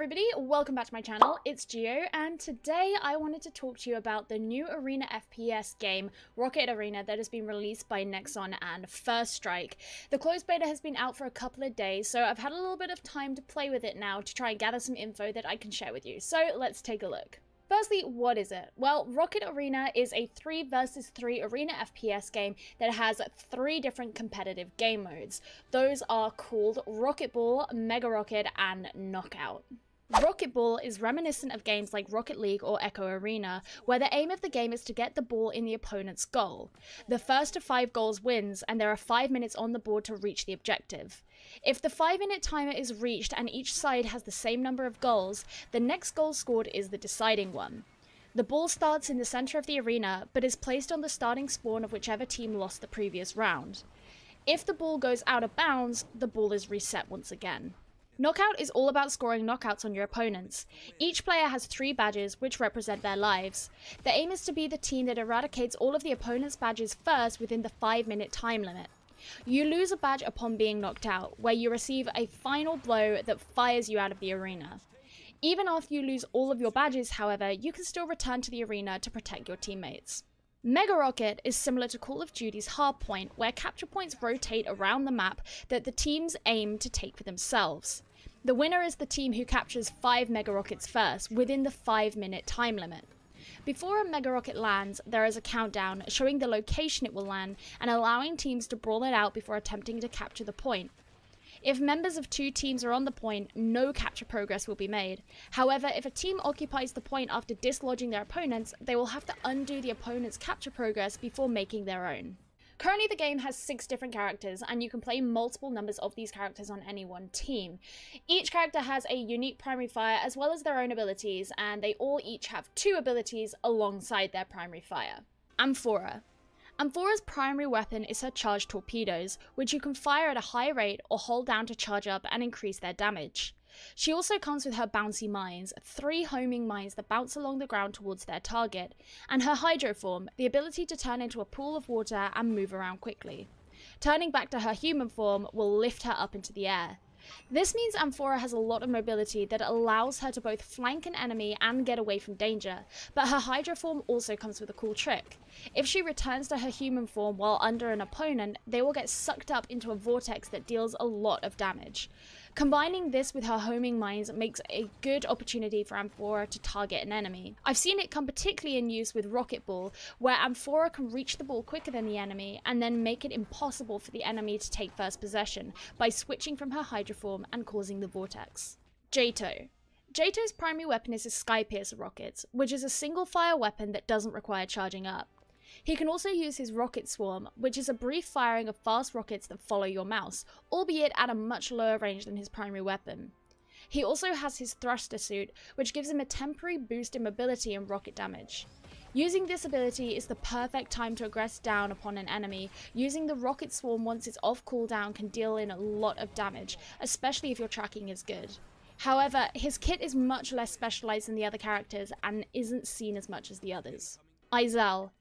everybody, welcome back to my channel. It's Geo, and today I wanted to talk to you about the new arena FPS game, Rocket Arena, that has been released by Nexon and Fire Strike. The closed beta has been out for a couple of days, so I've had a little bit of time to play with it now to try and gather some info that I can share with you. So let's take a look. Firstly, what is it? Well, Rocket Arena is a 3 versus 3 arena FPS game that has 3 different competitive game modes. Those are called Rocket Ball, Mega Rocket, and Knockout. Rocket Ball is reminiscent of games like Rocket League or Echo Arena, where the aim of the game is to get the ball in the opponent's goal. The first to 5 goals wins, and there are 5 minutes on the board to reach the objective. If the 5-minute timer is reached and each side has the same number of goals, the next goal scored is the deciding one. The ball starts in the center of the arena, but is placed on the starting spawn of whichever team lost the previous round. If the ball goes out of bounds, the ball is reset once again. Knockout is all about scoring knockouts on your opponents. Each player has 3 badges which represent their lives. The aim is to be the team that eradicates all of the opponent's badges first within the 5-minute time limit. You lose a badge upon being knocked out, where you receive a final blow that fires you out of the arena. Even after you lose all of your badges, however, you can still return to the arena to protect your teammates. Mega Rocket is similar to Call of Duty's Hardpoint, where capture points rotate around the map that the teams aim to take for themselves. The winner is the team who captures 5 Mega Rockets first, within the 5-minute time limit. Before a Mega Rocket lands, there is a countdown showing the location it will land and allowing teams to brawl it out before attempting to capture the point. If members of 2 teams are on the point, no capture progress will be made. However, if a team occupies the point after dislodging their opponents, they will have to undo the opponent's capture progress before making their own. Currently, the game has 6 different characters, and you can play multiple numbers of these characters on any one team. Each character has a unique primary fire as well as their own abilities, and they all each have 2 abilities alongside their primary fire. Amphora. Amphora's primary weapon is her charged torpedoes, which you can fire at a high rate or hold down to charge up and increase their damage. She also comes with her bouncy mines, 3 homing mines that bounce along the ground towards their target, and her hydro form, the ability to turn into a pool of water and move around quickly. Turning back to her human form will lift her up into the air. This means Amphora has a lot of mobility that allows her to both flank an enemy and get away from danger, but her hydro form also comes with a cool trick. If she returns to her human form while under an opponent, they will get sucked up into a vortex that deals a lot of damage. Combining this with her homing mines makes a good opportunity for Amphora to target an enemy. I've seen it come particularly in use with Rocket Ball, where Amphora can reach the ball quicker than the enemy and then make it impossible for the enemy to take first possession by switching from her hydro form and causing the vortex. Jotaro. Jotaro's primary weapon is his Sky Piercer rockets, which is a single fire weapon that doesn't require charging up. He can also use his Rocket Swarm, which is a brief firing of fast rockets that follow your mouse, albeit at a much lower range than his primary weapon. He also has his Thruster Suit, which gives him a temporary boost in mobility and rocket damage. Using this ability is the perfect time to aggress down upon an enemy. Using the Rocket Swarm once it's off cooldown can deal in a lot of damage, especially if your tracking is good. However, his kit is much less specialized than the other characters and isn't seen as much as the others. Isabelle.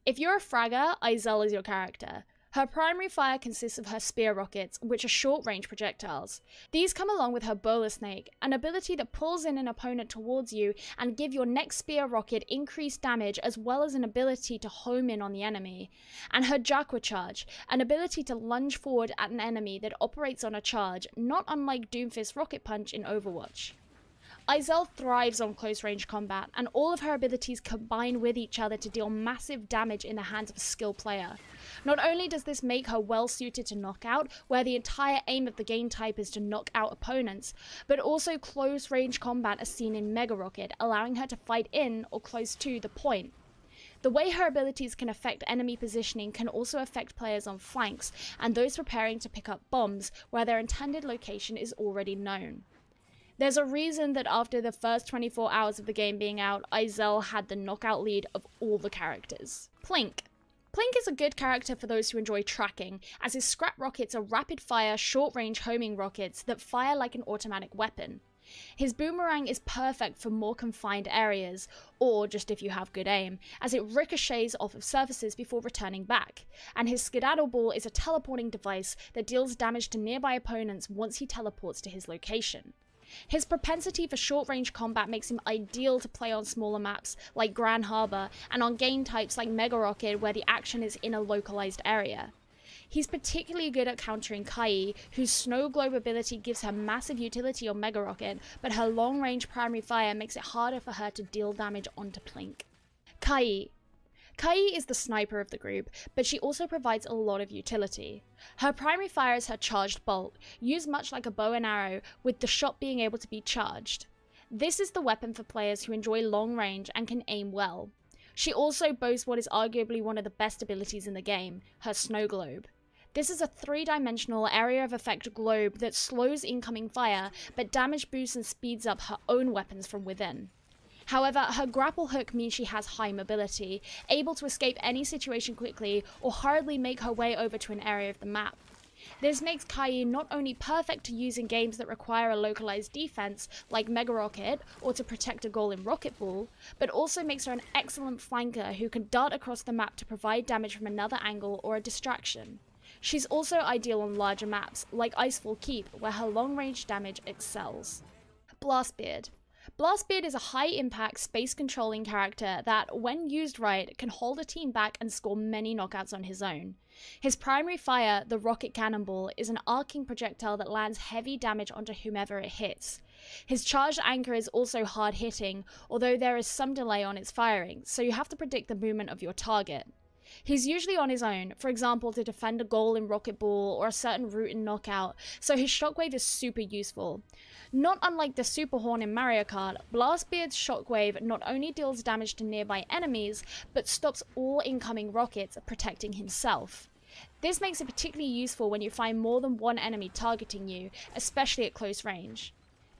If you're a fragger, Isabelle is your character. Her primary fire consists of her spear rockets, which are short-range projectiles. These come along with her bola snake, an ability that pulls in an opponent towards you and give your next spear rocket increased damage as well as an ability to home in on the enemy. And her Jakka charge, an ability to lunge forward at an enemy that operates on a charge, not unlike Doomfist's rocket punch in Overwatch. Isabelle thrives on close-range combat, and all of her abilities combine with each other to deal massive damage in the hands of a skilled player. Not only does this make her well-suited to knockout, where the entire aim of the game type is to knock out opponents, but also close-range combat as seen in Mega Rocket, allowing her to fight in or close to the point. The way her abilities can affect enemy positioning can also affect players on flanks, and those preparing to pick up bombs, where their intended location is already known. There's a reason that after the first 24 hours of the game being out, Isabelle had the knockout lead of all the characters. Plink. Plink is a good character for those who enjoy tracking, as his scrap rockets are rapid-fire, short-range homing rockets that fire like an automatic weapon. His boomerang is perfect for more confined areas, or just if you have good aim, as it ricochets off of surfaces before returning back, and his skedaddle ball is a teleporting device that deals damage to nearby opponents once he teleports to his location. His propensity for short-range combat makes him ideal to play on smaller maps like Grand Harbor and on game types like Mega Rocket where the action is in a localized area. He's particularly good at countering Kai, whose snow globe ability gives her massive utility on Mega Rocket, but her long-range primary fire makes it harder for her to deal damage onto Plink. Kai is the sniper of the group, but she also provides a lot of utility. Her primary fire is her charged bolt, used much like a bow and arrow, with the shot being able to be charged. This is the weapon for players who enjoy long range and can aim well. She also boasts what is arguably one of the best abilities in the game, her snow globe. This is a 3-dimensional area of effect globe that slows incoming fire, but damage boosts and speeds up her own weapons from within. However, her grapple hook means she has high mobility, able to escape any situation quickly or hurriedly make her way over to an area of the map. This makes Cayenne not only perfect to use in games that require a localized defense, like Mega Rocket, or to protect a goal in Rocket Ball, but also makes her an excellent flanker who can dart across the map to provide damage from another angle or a distraction. She's also ideal on larger maps, like Icefall Keep, where her long-range damage excels. Blastbeard. Blastbeard is a high-impact, space-controlling character that, when used right, can hold a team back and score many knockouts on his own. His primary fire, the Rocket Cannonball, is an arcing projectile that lands heavy damage onto whomever it hits. His charged anchor is also hard-hitting, although there is some delay on its firing, so you have to predict the movement of your target. He's usually on his own, for example to defend a goal in Rocket Ball or a certain route in Knockout, so his shockwave is super useful. Not unlike the Super Horn in Mario Kart, Blastbeard's shockwave not only deals damage to nearby enemies, but stops all incoming rockets, protecting himself. This makes it particularly useful when you find more than one enemy targeting you, especially at close range.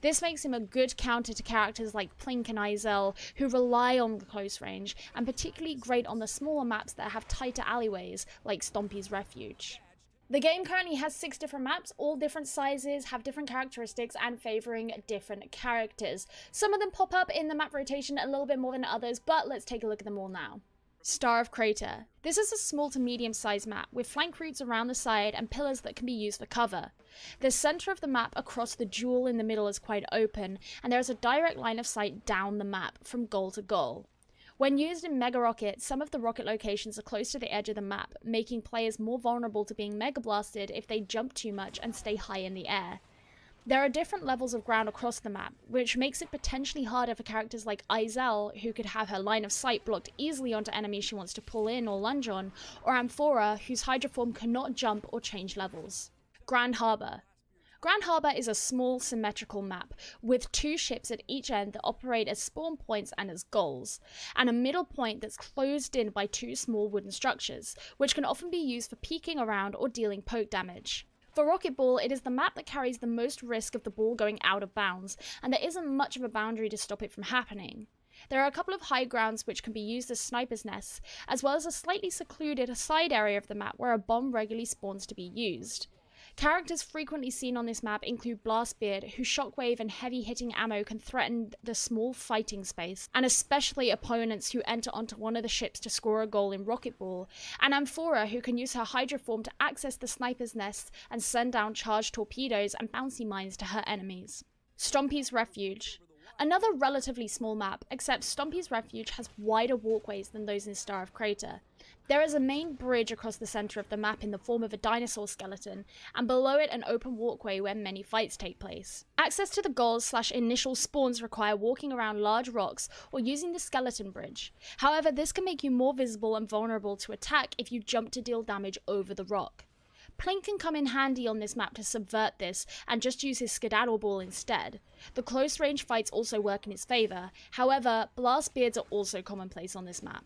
This makes him a good counter to characters like Plink and Isabelle, who rely on close range, and particularly great on the smaller maps that have tighter alleyways, like Stumpys Refuge. The game currently has 6 different maps, all different sizes, have different characteristics, and favouring different characters. Some of them pop up in the map rotation a little bit more than others, but let's take a look at them all now. Star of Crater. This is a small to medium sized map with flank routes around the side and pillars that can be used for cover. The centre of the map across the jewel in the middle is quite open, and there is a direct line of sight down the map from goal to goal. When used in Mega Rocket, some of the rocket locations are close to the edge of the map, making players more vulnerable to being mega blasted if they jump too much and stay high in the air. There are different levels of ground across the map, which makes it potentially harder for characters like Isabelle, who could have her line of sight blocked easily onto enemies she wants to pull in or lunge on, or Amphora, whose Hydra form cannot jump or change levels. Grand Harbor. Grand Harbor is a small symmetrical map, with 2 ships at each end that operate as spawn points and as goals, and a middle point that's closed in by 2 small wooden structures, which can often be used for peeking around or dealing poke damage. For Rocket Ball, it is the map that carries the most risk of the ball going out of bounds, and there isn't much of a boundary to stop it from happening. There are a couple of high grounds which can be used as snipers' nests, as well as a slightly secluded side area of the map where a bomb regularly spawns to be used. Characters frequently seen on this map include Blastbeard, whose shockwave and heavy-hitting ammo can threaten the small fighting space, and especially opponents who enter onto one of the ships to score a goal in Rocket Ball, and Amphora, who can use her Hydra form to access the sniper's nests and send down charged torpedoes and bouncy mines to her enemies. Stumpys Refuge. Another relatively small map, except Stumpys Refuge has wider walkways than those in Star of Crater. There is a main bridge across the centre of the map in the form of a dinosaur skeleton, and below it an open walkway where many fights take place. Access to the goals/initial spawns require walking around large rocks or using the skeleton bridge. However, this can make you more visible and vulnerable to attack if you jump to deal damage over the rock. Plink can come in handy on this map to subvert this and just use his skedaddle ball instead. The close range fights also work in his favour, however, Blastbeards are also commonplace on this map.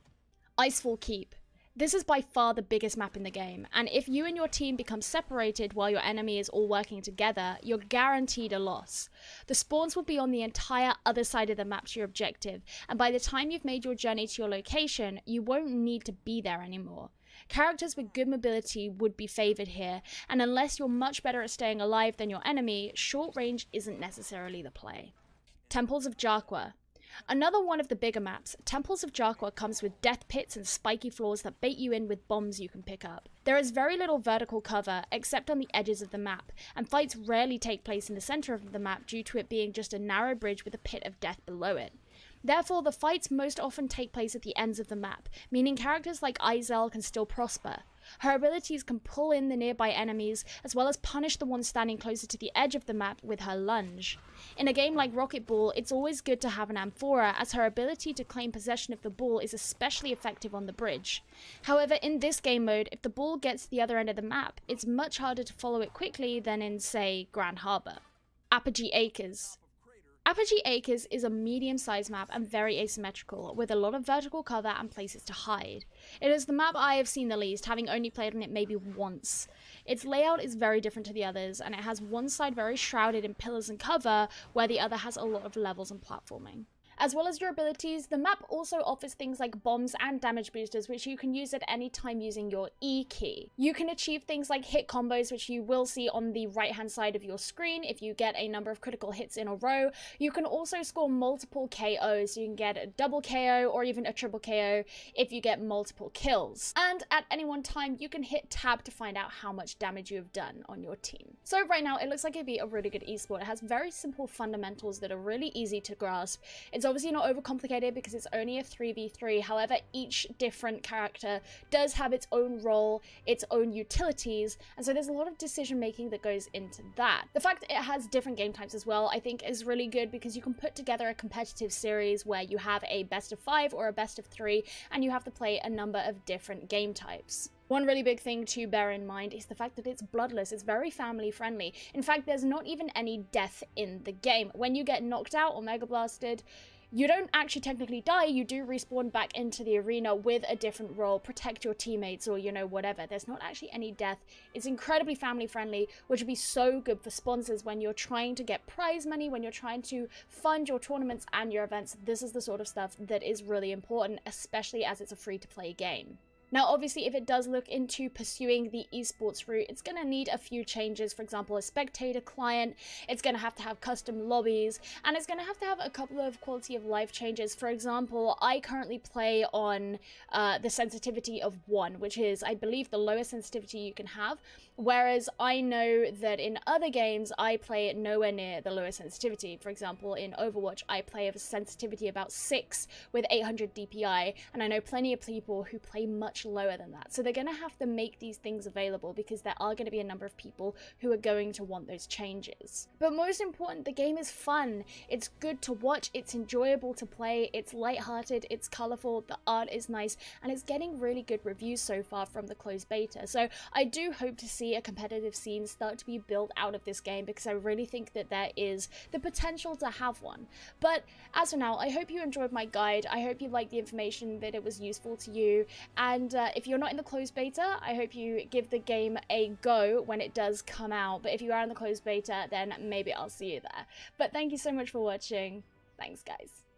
Icefall Keep. This is by far the biggest map in the game, and if you and your team become separated while your enemy is all working together, you're guaranteed a loss. The spawns will be on the entire other side of the map to your objective, and by the time you've made your journey to your location, you won't need to be there anymore. Characters with good mobility would be favoured here, and unless you're much better at staying alive than your enemy, short range isn't necessarily the play. Temples of Jakka. Another one of the bigger maps, Temples of Jakka, comes with death pits and spiky floors that bait you in with bombs you can pick up. There is very little vertical cover except on the edges of the map, and fights rarely take place in the center of the map due to it being just a narrow bridge with a pit of death below it. Therefore, the fights most often take place at the ends of the map, meaning characters like Isabelle can still prosper. Her abilities can pull in the nearby enemies, as well as punish the ones standing closer to the edge of the map with her lunge. In a game like Rocket Ball, it's always good to have an Amphora, as her ability to claim possession of the ball is especially effective on the bridge. However, in this game mode, if the ball gets to the other end of the map, it's much harder to follow it quickly than in, say, Grand Harbor. Apogee Acres. Apogee Acres is a medium-sized map and very asymmetrical, with a lot of vertical cover and places to hide. It is the map I have seen the least, having only played on it maybe once. Its layout is very different to the others, and it has one side very shrouded in pillars and cover, where the other has a lot of levels and platforming. As well as your abilities, the map also offers things like bombs and damage boosters, which you can use at any time using your E key. You can achieve things like hit combos, which you will see on the right hand side of your screen if you get a number of critical hits in a row. You can also score multiple KOs, so you can get a double KO or even a triple KO if you get multiple kills. And at any one time, you can hit tab to find out how much damage you have done on your team. So right now, it looks like it'd be a really good esport. It has very simple fundamentals that are really easy to grasp. It's obviously not overcomplicated because it's only a 3v3, however each different character does have its own role, its own utilities, and so there's a lot of decision making that goes into that. The fact that it has different game types as well I think is really good because you can put together a competitive series where you have a best of 5 or a best of 3 and you have to play a number of different game types. One really big thing to bear in mind is the fact that it's bloodless. It's very family friendly. In fact, there's not even any death in the game. When you get knocked out or mega blasted, you don't actually technically die, you do respawn back into the arena with a different role, protect your teammates or, you know, whatever. There's not actually any death. It's incredibly family friendly, which would be so good for sponsors when you're trying to get prize money, when you're trying to fund your tournaments and your events. This is the sort of stuff that is really important, especially as it's a free-to-play game. Now, obviously, if it does look into pursuing the esports route, it's going to need a few changes. For example, a spectator client, it's going to have custom lobbies, and it's going to have a couple of quality of life changes. For example, I currently play on the sensitivity of 1, which is, I believe, the lowest sensitivity you can have, whereas I know that in other games, I play nowhere near the lowest sensitivity. For example, in Overwatch, I play of a sensitivity about 6 with 800 DPI, and I know plenty of people who play much lower than that. So they're going to have to make these things available because there are going to be a number of people who are going to want those changes. But most important, the game is fun. It's good to watch, it's enjoyable to play, it's lighthearted, it's colorful, the art is nice, and it's getting really good reviews so far from the closed beta. So I do hope to see a competitive scene start to be built out of this game because I really think that there is the potential to have one. But as for now, I hope you enjoyed my guide. I hope you liked the information, that it was useful to you, and if you're not in the closed beta, I hope you give the game a go when it does come out. But if you are in the closed beta, then maybe I'll see you there. But thank you so much for watching. Thanks, guys.